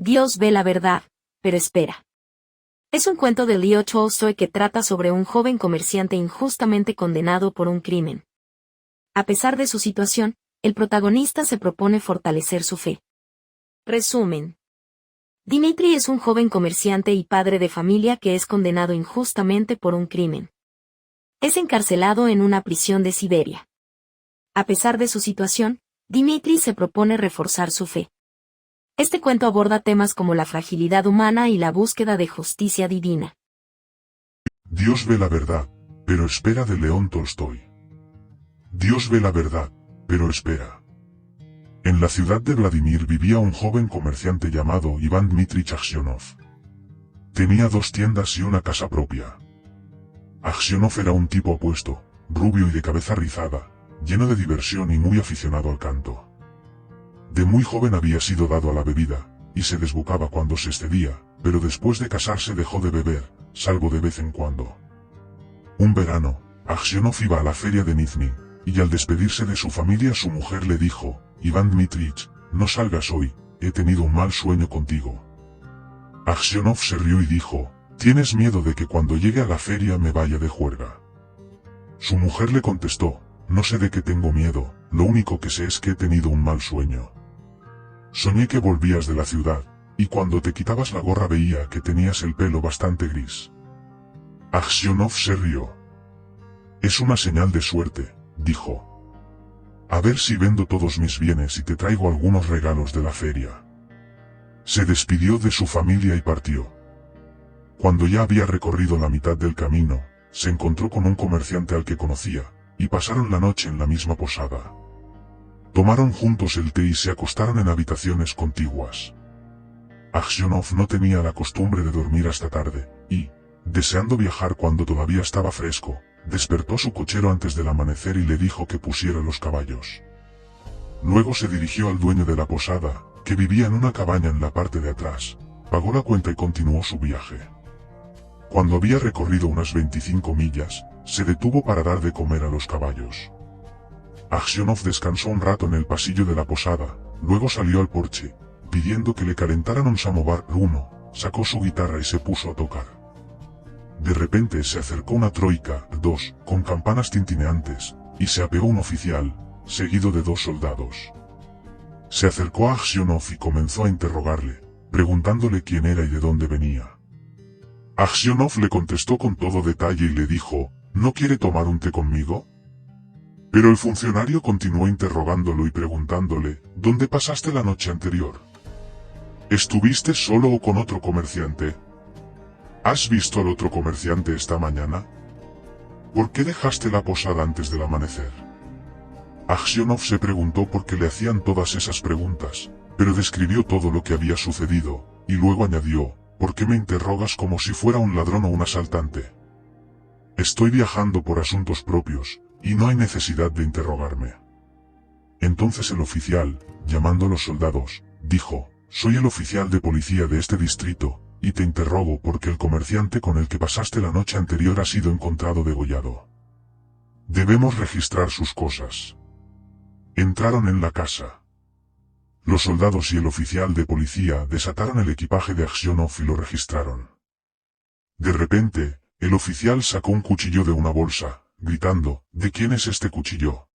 Dios ve la verdad, pero espera. Es un cuento de Leo Tolstoy que trata sobre un joven comerciante injustamente condenado por un crimen. A pesar de su situación, el protagonista se propone fortalecer su fe. Resumen. Dmitri es un joven comerciante y padre de familia que es condenado injustamente por un crimen. Es encarcelado en una prisión de Siberia. A pesar de su situación, Dmitri se propone reforzar su fe. Este cuento aborda temas como la fragilidad humana y la búsqueda de justicia divina. Dios ve la verdad, pero espera, de León Tolstoy. Dios ve la verdad, pero espera. En la ciudad de Vladimir vivía un joven comerciante llamado Iván Dmitrich Aksionov. Tenía 2 tiendas y una casa propia. Aksionov era un tipo apuesto, rubio y de cabeza rizada, lleno de diversión y muy aficionado al canto. De muy joven había sido dado a la bebida, y se desbocaba cuando se excedía, pero después de casarse dejó de beber, salvo de vez en cuando. Un verano, Aksionov iba a la feria de Nizhny, y al despedirse de su familia su mujer le dijo: Iván Dmitrich, no salgas hoy, he tenido un mal sueño contigo. Aksionov se rió y dijo: ¿tienes miedo de que cuando llegue a la feria me vaya de juerga? Su mujer le contestó: no sé de qué tengo miedo, lo único que sé es que he tenido un mal sueño. Soñé que volvías de la ciudad, y cuando te quitabas la gorra veía que tenías el pelo bastante gris. Aksionov se rió. Es una señal de suerte, dijo. A ver si vendo todos mis bienes y te traigo algunos regalos de la feria. Se despidió de su familia y partió. Cuando ya había recorrido la mitad del camino, se encontró con un comerciante al que conocía, y pasaron la noche en la misma posada. Tomaron juntos el té y se acostaron en habitaciones contiguas. Aksionov no tenía la costumbre de dormir hasta tarde, y, deseando viajar cuando todavía estaba fresco, despertó a su cochero antes del amanecer y le dijo que pusiera los caballos. Luego se dirigió al dueño de la posada, que vivía en una cabaña en la parte de atrás, pagó la cuenta y continuó su viaje. Cuando había recorrido unas 25 millas, se detuvo para dar de comer a los caballos. Aksionov descansó un rato en el pasillo de la posada, luego salió al porche, pidiendo que le calentaran un samovar. Sacó su guitarra y se puso a tocar. De repente se acercó una troika, 2, con campanas tintineantes, y se apeó un oficial, seguido de 2 soldados. Se acercó a Aksionov y comenzó a interrogarle, preguntándole quién era y de dónde venía. Aksionov le contestó con todo detalle y le dijo: ¿no quiere tomar un té conmigo? Pero el funcionario continuó interrogándolo y preguntándole: ¿dónde pasaste la noche anterior? ¿Estuviste solo o con otro comerciante? ¿Has visto al otro comerciante esta mañana? ¿Por qué dejaste la posada antes del amanecer? Aksionov se preguntó por qué le hacían todas esas preguntas, pero describió todo lo que había sucedido, y luego añadió: ¿por qué me interrogas como si fuera un ladrón o un asaltante? Estoy viajando por asuntos propios, y no hay necesidad de interrogarme. Entonces el oficial, llamando a los soldados, dijo: soy el oficial de policía de este distrito, y te interrogo porque el comerciante con el que pasaste la noche anterior ha sido encontrado degollado. Debemos registrar sus cosas. Entraron en la casa. Los soldados y el oficial de policía desataron el equipaje de Aksionov y lo registraron. De repente, el oficial sacó un cuchillo de una bolsa, gritando: ¿de quién es este cuchillo?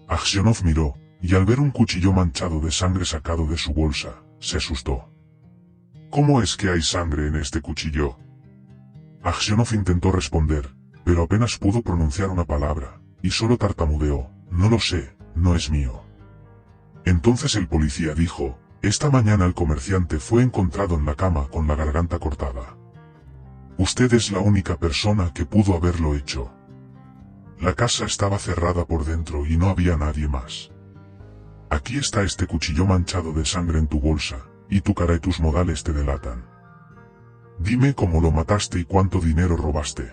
Aksionov miró, y al ver un cuchillo manchado de sangre sacado de su bolsa, se asustó. ¿Cómo es que hay sangre en este cuchillo? Aksionov intentó responder, pero apenas pudo pronunciar una palabra, y solo tartamudeó: no lo sé, no es mío. Entonces el policía dijo: esta mañana el comerciante fue encontrado en la cama con la garganta cortada. Usted es la única persona que pudo haberlo hecho. La casa estaba cerrada por dentro y no había nadie más. Aquí está este cuchillo manchado de sangre en tu bolsa, y tu cara y tus modales te delatan. Dime cómo lo mataste y cuánto dinero robaste.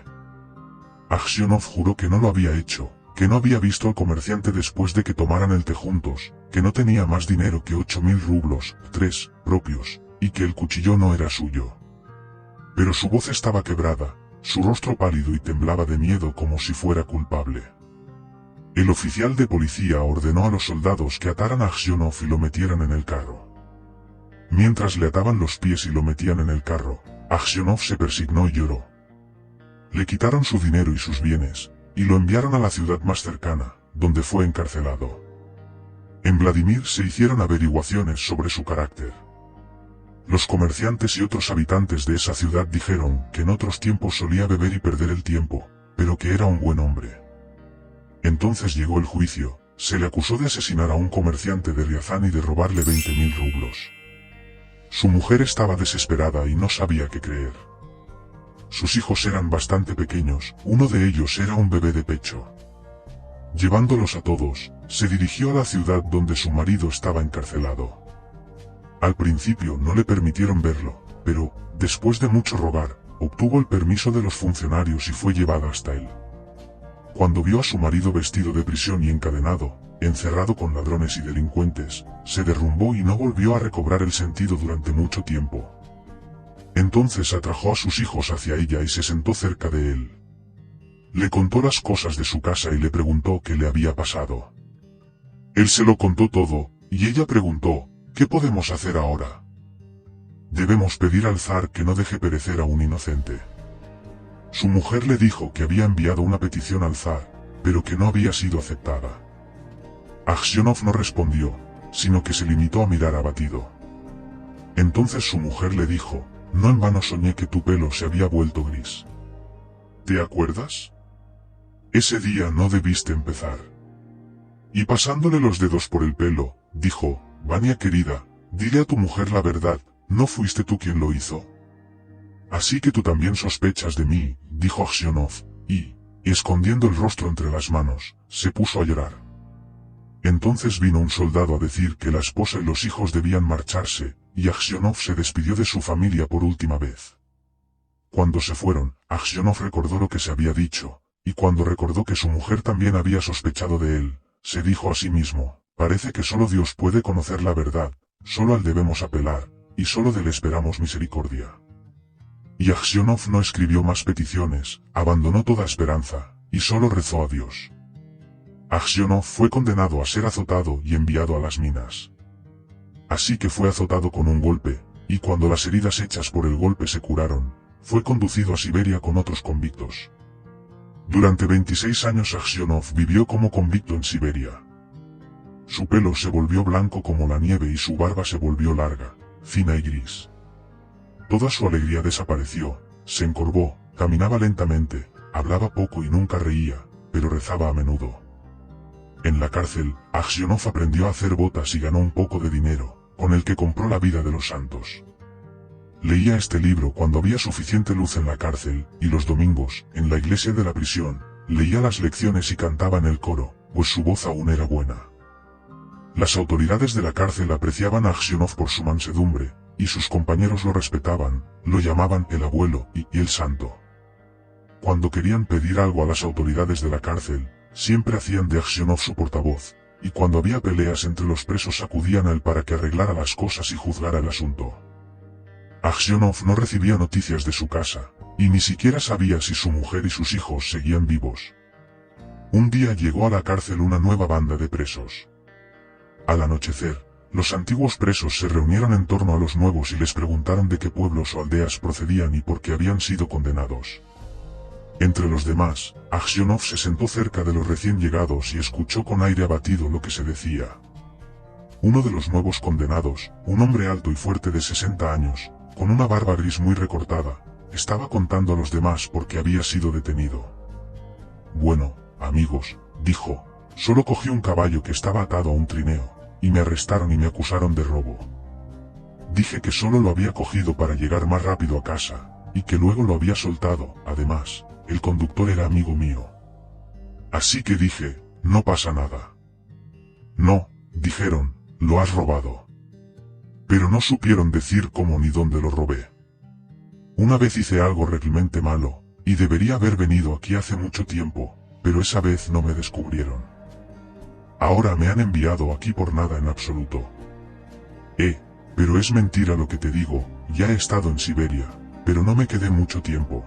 Aksionov juró que no lo había hecho, que no había visto al comerciante después de que tomaran el té juntos, que no tenía más dinero que 8.000 rublos, 3, propios, y que el cuchillo no era suyo. Pero su voz estaba quebrada, su rostro pálido y temblaba de miedo como si fuera culpable. El oficial de policía ordenó a los soldados que ataran a Aksionov y lo metieran en el carro. Mientras le ataban los pies y lo metían en el carro, Aksionov se persignó y lloró. Le quitaron su dinero y sus bienes, y lo enviaron a la ciudad más cercana, donde fue encarcelado. En Vladimir se hicieron averiguaciones sobre su carácter. Los comerciantes y otros habitantes de esa ciudad dijeron que en otros tiempos solía beber y perder el tiempo, pero que era un buen hombre. Entonces llegó el juicio, se le acusó de asesinar a un comerciante de Riazán y de robarle 20.000 rublos. Su mujer estaba desesperada y no sabía qué creer. Sus hijos eran bastante pequeños, uno de ellos era un bebé de pecho. Llevándolos a todos, se dirigió a la ciudad donde su marido estaba encarcelado. Al principio no le permitieron verlo, pero, después de mucho rogar, obtuvo el permiso de los funcionarios y fue llevada hasta él. Cuando vio a su marido vestido de prisión y encadenado, encerrado con ladrones y delincuentes, se derrumbó y no volvió a recobrar el sentido durante mucho tiempo. Entonces atrajo a sus hijos hacia ella y se sentó cerca de él. Le contó las cosas de su casa y le preguntó qué le había pasado. Él se lo contó todo, y ella preguntó, ¿qué podemos hacer ahora? Debemos pedir al zar que no deje perecer a un inocente. Su mujer le dijo que había enviado una petición al zar, pero que no había sido aceptada. Aksionov no respondió, sino que se limitó a mirar abatido. Entonces su mujer le dijo, no en vano soñé que tu pelo se había vuelto gris. ¿Te acuerdas? Ese día no debiste empezar. Y pasándole los dedos por el pelo, dijo, Vania querida, dile a tu mujer la verdad, ¿no fuiste tú quien lo hizo? Así que tú también sospechas de mí, dijo Aksionov, y, escondiendo el rostro entre las manos, se puso a llorar. Entonces vino un soldado a decir que la esposa y los hijos debían marcharse, y Aksionov se despidió de su familia por última vez. Cuando se fueron, Aksionov recordó lo que se había dicho, y cuando recordó que su mujer también había sospechado de él, se dijo a sí mismo, parece que solo Dios puede conocer la verdad, solo a él debemos apelar, y solo de él esperamos misericordia. Y Aksionov no escribió más peticiones, abandonó toda esperanza, y solo rezó a Dios. Aksionov fue condenado a ser azotado y enviado a las minas. Así que fue azotado con un golpe, y cuando las heridas hechas por el golpe se curaron, fue conducido a Siberia con otros convictos. Durante 26 años Aksionov vivió como convicto en Siberia. Su pelo se volvió blanco como la nieve y su barba se volvió larga, fina y gris. Toda su alegría desapareció, se encorvó, caminaba lentamente, hablaba poco y nunca reía, pero rezaba a menudo. En la cárcel, Aksionov aprendió a hacer botas y ganó un poco de dinero, con el que compró la vida de los santos. Leía este libro cuando había suficiente luz en la cárcel, y los domingos, en la iglesia de la prisión, leía las lecciones y cantaba en el coro, pues su voz aún era buena. Las autoridades de la cárcel apreciaban a Aksionov por su mansedumbre, y sus compañeros lo respetaban, lo llamaban el abuelo y el santo. Cuando querían pedir algo a las autoridades de la cárcel, siempre hacían de Aksionov su portavoz, y cuando había peleas entre los presos acudían a él para que arreglara las cosas y juzgara el asunto. Aksionov no recibía noticias de su casa, y ni siquiera sabía si su mujer y sus hijos seguían vivos. Un día llegó a la cárcel una nueva banda de presos. Al anochecer, los antiguos presos se reunieron en torno a los nuevos y les preguntaron de qué pueblos o aldeas procedían y por qué habían sido condenados. Entre los demás, Aksionov se sentó cerca de los recién llegados y escuchó con aire abatido lo que se decía. Uno de los nuevos condenados, un hombre alto y fuerte de 60 años, con una barba gris muy recortada, estaba contando a los demás por qué había sido detenido. Bueno, amigos, dijo, solo cogí un caballo que estaba atado a un trineo, y me arrestaron y me acusaron de robo. Dije que solo lo había cogido para llegar más rápido a casa, y que luego lo había soltado, además, el conductor era amigo mío. Así que dije, no pasa nada. No, dijeron, lo has robado. Pero no supieron decir cómo ni dónde lo robé. Una vez hice algo realmente malo, y debería haber venido aquí hace mucho tiempo, pero esa vez no me descubrieron. Ahora me han enviado aquí por nada en absoluto. Pero es mentira lo que te digo, ya he estado en Siberia, pero no me quedé mucho tiempo.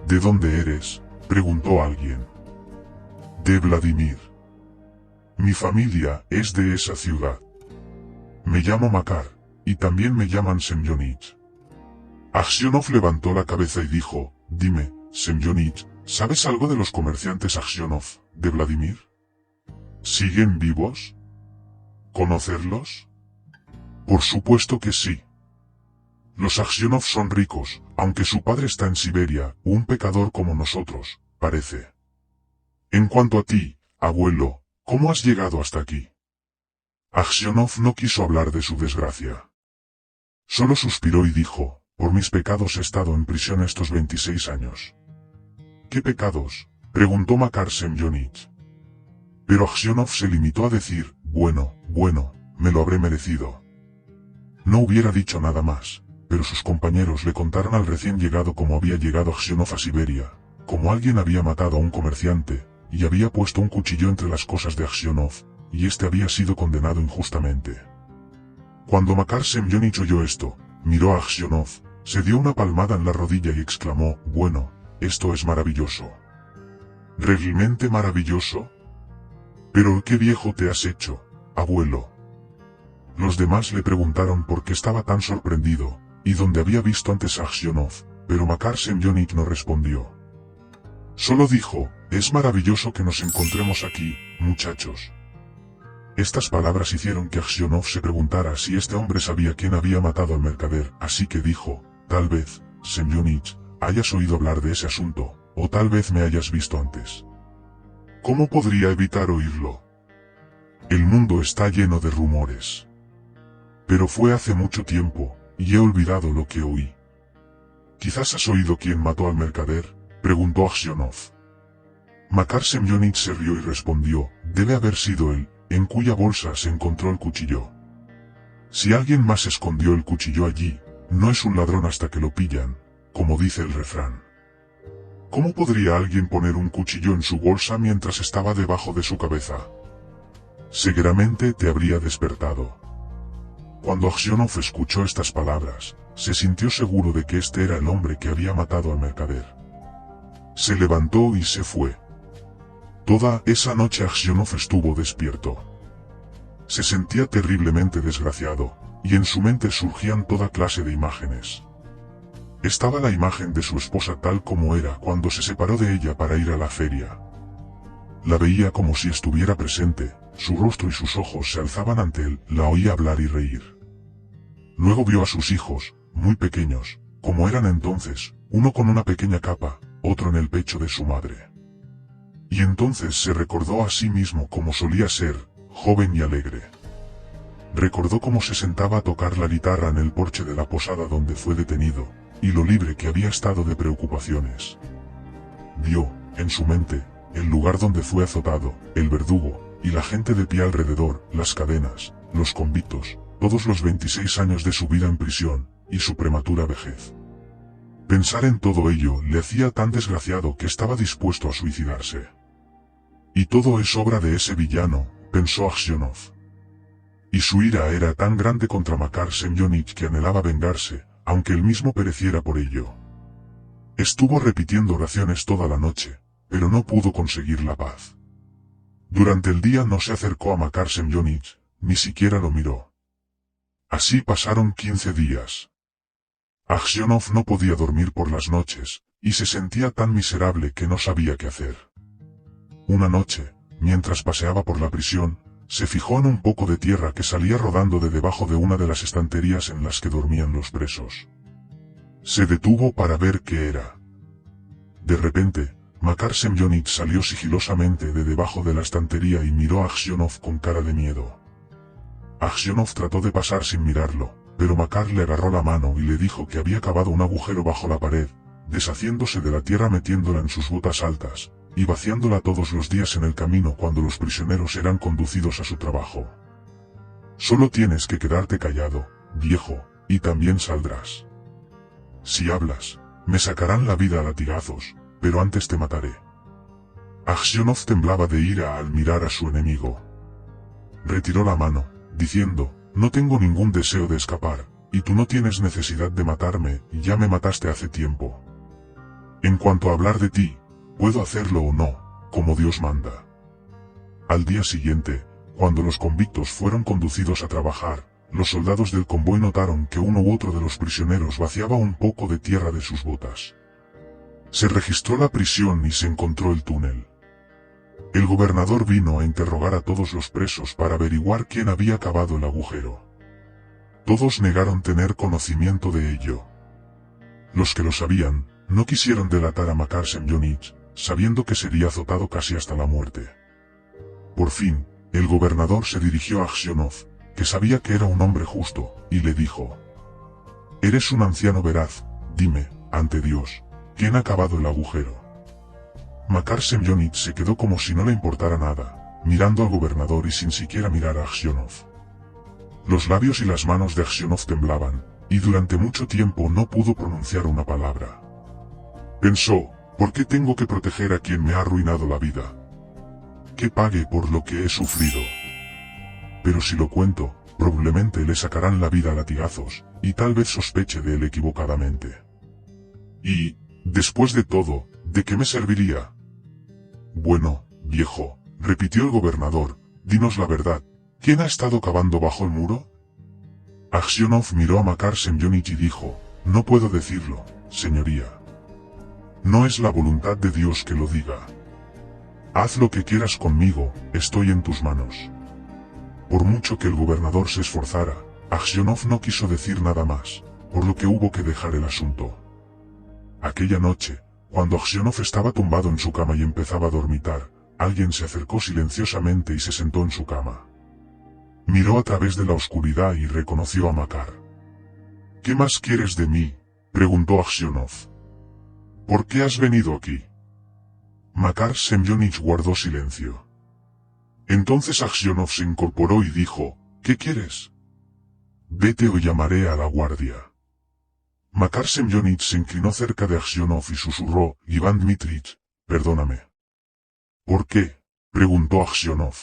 ¿De dónde eres?, preguntó alguien. De Vladimir. Mi familia es de esa ciudad. Me llamo Makar, y también me llaman Semyonich. Aksionov levantó la cabeza y dijo, dime, Semyonich, ¿sabes algo de los comerciantes Aksionov, de Vladimir? ¿Siguen vivos? ¿Conocerlos? Por supuesto que sí. Los Aksionov son ricos, aunque su padre está en Siberia, un pecador como nosotros, parece. En cuanto a ti, abuelo, ¿cómo has llegado hasta aquí? Aksionov no quiso hablar de su desgracia. Solo suspiró y dijo, por mis pecados he estado en prisión estos 26 años. ¿Qué pecados?, preguntó Makar Semyonich. Pero Aksionov se limitó a decir, bueno, me lo habré merecido. No hubiera dicho nada más, pero sus compañeros le contaron al recién llegado cómo había llegado Aksionov a Siberia, cómo alguien había matado a un comerciante, y había puesto un cuchillo entre las cosas de Aksionov, y este había sido condenado injustamente. Cuando Makar Semyonich oyó esto, miró a Aksionov, se dio una palmada en la rodilla y exclamó, bueno, esto es maravilloso. ¿Realmente maravilloso? Pero qué viejo te has hecho, abuelo. Los demás le preguntaron por qué estaba tan sorprendido, y dónde había visto antes a Aksionov, pero Makar Semyonich no respondió. Solo dijo, es maravilloso que nos encontremos aquí, muchachos. Estas palabras hicieron que Aksionov se preguntara si este hombre sabía quién había matado al mercader, así que dijo, tal vez, Semyonich, hayas oído hablar de ese asunto, o tal vez me hayas visto antes. ¿Cómo podría evitar oírlo? El mundo está lleno de rumores. Pero fue hace mucho tiempo, y he olvidado lo que oí. ¿Quizás has oído quién mató al mercader?, preguntó Aksionov. Makar Semyonich se rió y respondió, debe haber sido él, en cuya bolsa se encontró el cuchillo. Si alguien más escondió el cuchillo allí, no es un ladrón hasta que lo pillan, como dice el refrán. ¿Cómo podría alguien poner un cuchillo en su bolsa mientras estaba debajo de su cabeza? Seguramente te habría despertado. Cuando Aksionov escuchó estas palabras, se sintió seguro de que este era el hombre que había matado al mercader. Se levantó y se fue. Toda esa noche Aksionov estuvo despierto. Se sentía terriblemente desgraciado, y en su mente surgían toda clase de imágenes. Estaba la imagen de su esposa tal como era cuando se separó de ella para ir a la feria. La veía como si estuviera presente, su rostro y sus ojos se alzaban ante él, la oía hablar y reír. Luego vio a sus hijos, muy pequeños, como eran entonces, uno con una pequeña capa, otro en el pecho de su madre. Y entonces se recordó a sí mismo como solía ser, joven y alegre. Recordó cómo se sentaba a tocar la guitarra en el porche de la posada donde fue detenido, y lo libre que había estado de preocupaciones. Vio, en su mente, el lugar donde fue azotado, el verdugo, y la gente de pie alrededor, las cadenas, los convictos, todos los 26 años de su vida en prisión, y su prematura vejez. Pensar en todo ello le hacía tan desgraciado que estaba dispuesto a suicidarse. Y todo es obra de ese villano, pensó Aksionov. Y su ira era tan grande contra Makar Semyonich que anhelaba vengarse, aunque él mismo pereciera por ello. Estuvo repitiendo oraciones toda la noche, pero no pudo conseguir la paz. Durante el día no se acercó a Makar Semyonich, ni siquiera lo miró. Así pasaron 15 días. Aksionov no podía dormir por las noches, y se sentía tan miserable que no sabía qué hacer. Una noche, mientras paseaba por la prisión, se fijó en un poco de tierra que salía rodando de debajo de una de las estanterías en las que dormían los presos. Se detuvo para ver qué era. De repente, Makar Semyonich salió sigilosamente de debajo de la estantería y miró a Aksionov con cara de miedo. Aksionov trató de pasar sin mirarlo, pero Makar le agarró la mano y le dijo que había cavado un agujero bajo la pared, deshaciéndose de la tierra metiéndola en sus botas altas, y vaciándola todos los días en el camino cuando los prisioneros eran conducidos a su trabajo. Solo tienes que quedarte callado, viejo, y también saldrás. Si hablas, me sacarán la vida a latigazos, pero antes te mataré. Aksionov temblaba de ira al mirar a su enemigo. Retiró la mano, diciendo, no tengo ningún deseo de escapar, y tú no tienes necesidad de matarme, ya me mataste hace tiempo. En cuanto a hablar de ti, puedo hacerlo o no, como Dios manda. Al día siguiente, cuando los convictos fueron conducidos a trabajar, los soldados del convoy notaron que uno u otro de los prisioneros vaciaba un poco de tierra de sus botas. Se registró la prisión y se encontró el túnel. El gobernador vino a interrogar a todos los presos para averiguar quién había cavado el agujero. Todos negaron tener conocimiento de ello. Los que lo sabían, no quisieron delatar a Makar Semyonich, sabiendo que sería azotado casi hasta la muerte. Por fin, el gobernador se dirigió a Aksionov, que sabía que era un hombre justo, y le dijo: «Eres un anciano veraz, dime, ante Dios, ¿quién ha cavado el agujero?». Makar Semyonich se quedó como si no le importara nada, mirando al gobernador y sin siquiera mirar a Aksionov. Los labios y las manos de Aksionov temblaban, y durante mucho tiempo no pudo pronunciar una palabra. Pensó: ¿por qué tengo que proteger a quien me ha arruinado la vida? Que pague por lo que he sufrido. Pero si lo cuento, probablemente le sacarán la vida a latigazos, y tal vez sospeche de él equivocadamente. Y, después de todo, ¿de qué me serviría? Bueno, viejo, repitió el gobernador, dinos la verdad, ¿quién ha estado cavando bajo el muro? Aksionov miró a Makar Semyonich y dijo: no puedo decirlo, señoría. No es la voluntad de Dios que lo diga. Haz lo que quieras conmigo, estoy en tus manos. Por mucho que el gobernador se esforzara, Aksionov no quiso decir nada más, por lo que hubo que dejar el asunto. Aquella noche, cuando Aksionov estaba tumbado en su cama y empezaba a dormitar, alguien se acercó silenciosamente y se sentó en su cama. Miró a través de la oscuridad y reconoció a Makar. «¿Qué más quieres de mí?», preguntó Aksionov. «¿Por qué has venido aquí?». Makar Semyonich guardó silencio. Entonces Aksionov se incorporó y dijo: «¿Qué quieres?». «Vete o llamaré a la guardia». Makar Semyonich se inclinó cerca de Aksionov y susurró: «Iván Dmitrich, perdóname». «¿Por qué?», preguntó Aksionov.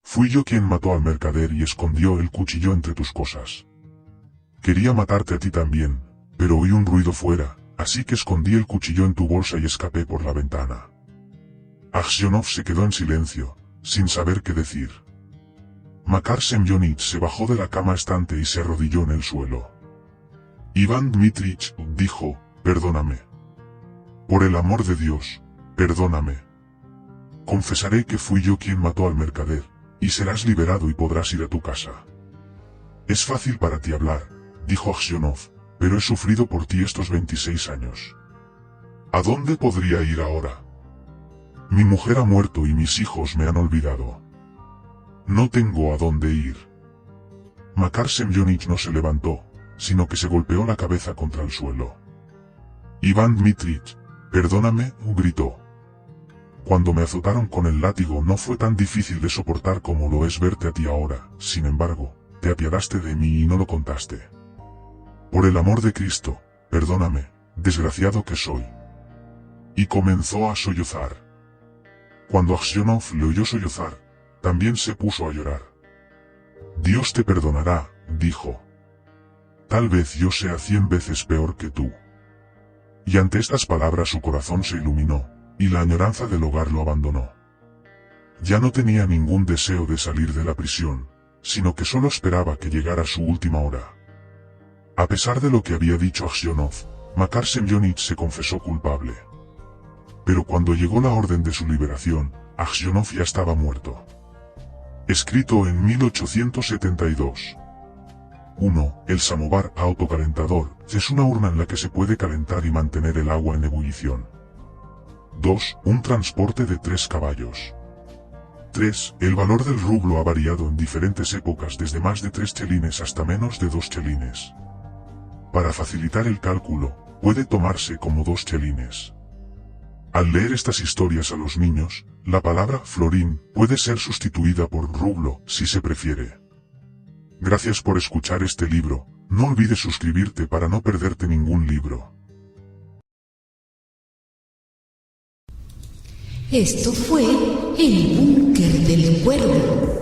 «Fui yo quien mató al mercader y escondió el cuchillo entre tus cosas. Quería matarte a ti también, pero oí un ruido fuera, así que escondí el cuchillo en tu bolsa y escapé por la ventana». Aksionov se quedó en silencio, sin saber qué decir. Makar Semyonich se bajó de la cama estante y se arrodilló en el suelo. «Iván Dmitrich», dijo, «perdóname. Por el amor de Dios, perdóname. Confesaré que fui yo quien mató al mercader, y serás liberado y podrás ir a tu casa». «Es fácil para ti hablar», dijo Aksionov, «pero he sufrido por ti estos 26 años. ¿A dónde podría ir ahora? Mi mujer ha muerto y mis hijos me han olvidado. No tengo a dónde ir». Makar Semyonich no se levantó, sino que se golpeó la cabeza contra el suelo. «Iván Dmitrich, perdóname», gritó. «Cuando me azotaron con el látigo no fue tan difícil de soportar como lo es verte a ti ahora, sin embargo, te apiadaste de mí y no lo contaste. Por el amor de Cristo, perdóname, desgraciado que soy». Y comenzó a sollozar. Cuando Aksionov le oyó sollozar, también se puso a llorar. «Dios te perdonará», dijo. «Tal vez yo sea 100 veces peor que tú». Y ante estas palabras su corazón se iluminó, y la añoranza del hogar lo abandonó. Ya no tenía ningún deseo de salir de la prisión, sino que solo esperaba que llegara su última hora. A pesar de lo que había dicho Aksionov, Makar Semyonich se confesó culpable. Pero cuando llegó la orden de su liberación, Aksionov ya estaba muerto. Escrito en 1872. 1. El samovar autocalentador es una urna en la que se puede calentar y mantener el agua en ebullición. 2. Un transporte de 3 caballos. 3. El valor del rublo ha variado en diferentes épocas desde más de 3 chelines hasta menos de 2 chelines. Para facilitar el cálculo, puede tomarse como 2 chelines. Al leer estas historias a los niños, la palabra florín puede ser sustituida por rublo si se prefiere. Gracias por escuchar este libro, no olvides suscribirte para no perderte ningún libro. Esto fue El Búnker del Cuervo.